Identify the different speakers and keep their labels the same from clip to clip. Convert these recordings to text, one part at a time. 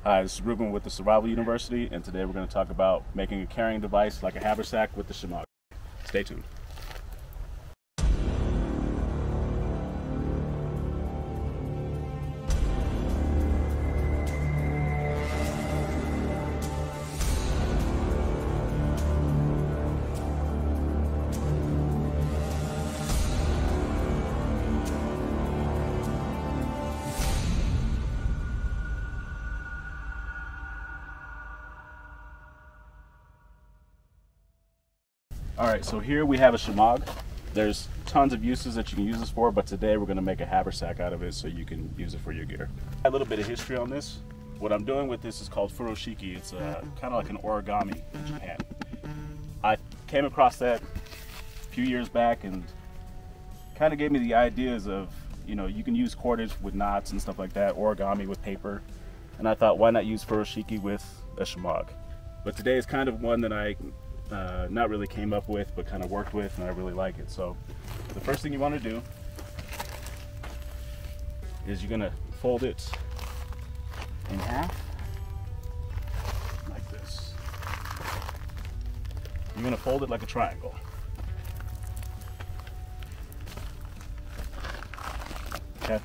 Speaker 1: Hi, this is Ruben with the Survival University, and today we're going to talk about making a carrying device like a haversack with the Shemagh. Stay tuned. Alright, so here we have a Shemagh. There's tons of uses that you can use this for, but today we're going to make a haversack out of it so you can use it for your gear. A little bit of history on this. What I'm doing with this is called Furoshiki. It's kind of like an origami in Japan. I came across that a few years back and kind of gave me the ideas of, you know, you can use cordage with knots and stuff like that, origami with paper, and I thought, why not use Furoshiki with a Shemagh? But today is kind of one that I not really came up with, but kind of worked with, and I really like it. So the first thing you want to do is you're going to fold it in half like this. You're going to fold it like a triangle. Okay.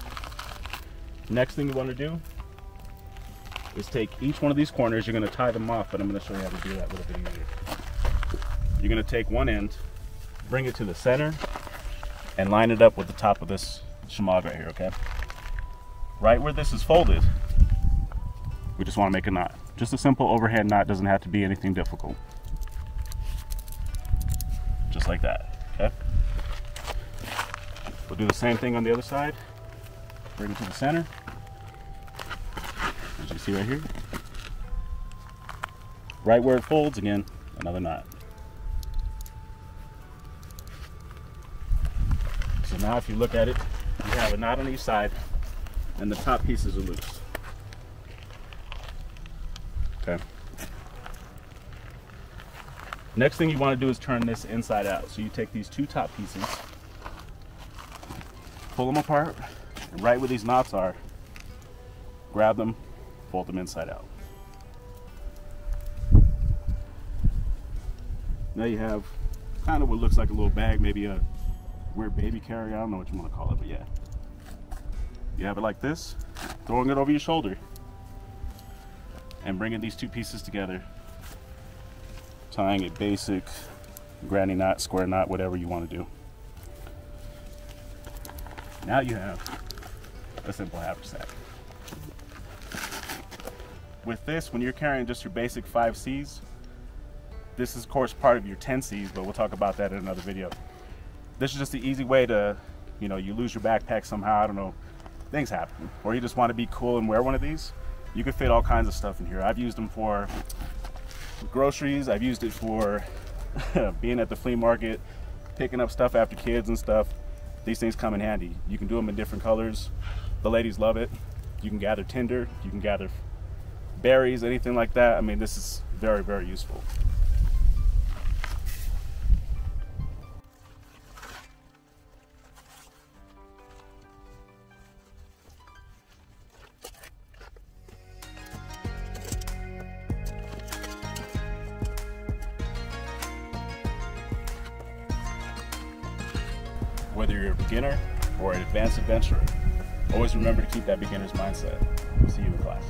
Speaker 1: Next thing you want to do is take each one of these corners. You're going to tie them off, but I'm going to show you how to do that a little bit easier. You're going to take one end, bring it to the center, and line it up with the top of this Shemagh right here, okay? Right where this is folded, we just want to make a knot. Just a simple overhand knot, doesn't have to be anything difficult. Just like that, okay? We'll do the same thing on the other side. Bring it to the center, as you see right here. Right where it folds, again, another knot. So now if you look at it, you have a knot on each side and the top pieces are loose. Okay. Next thing you want to do is turn this inside out. So you take these two top pieces, pull them apart, and right where these knots are, grab them, fold them inside out. Now you have kind of what looks like a little bag, maybe a weird baby carrier, I don't know what you want to call it, but yeah. You have it like this, throwing it over your shoulder, and bringing these two pieces together, tying a basic granny knot, square knot, whatever you want to do. Now you have a simple haversack. With this, when you're carrying just your basic 5 C's, this is of course part of your 10 C's, but we'll talk about that in another video. This is just the easy way to, you know, you lose your backpack somehow, I don't know, things happen. Or you just want to be cool and wear one of these. You can fit all kinds of stuff in here. I've used them for groceries, I've used it for being at the flea market, picking up stuff after kids and stuff. These things come in handy. You can do them in different colors. The ladies love it. You can gather tinder, you can gather berries, anything like that. I mean, this is very, very useful. Whether you're a beginner or an advanced adventurer, always remember to keep that beginner's mindset. We'll see you in class.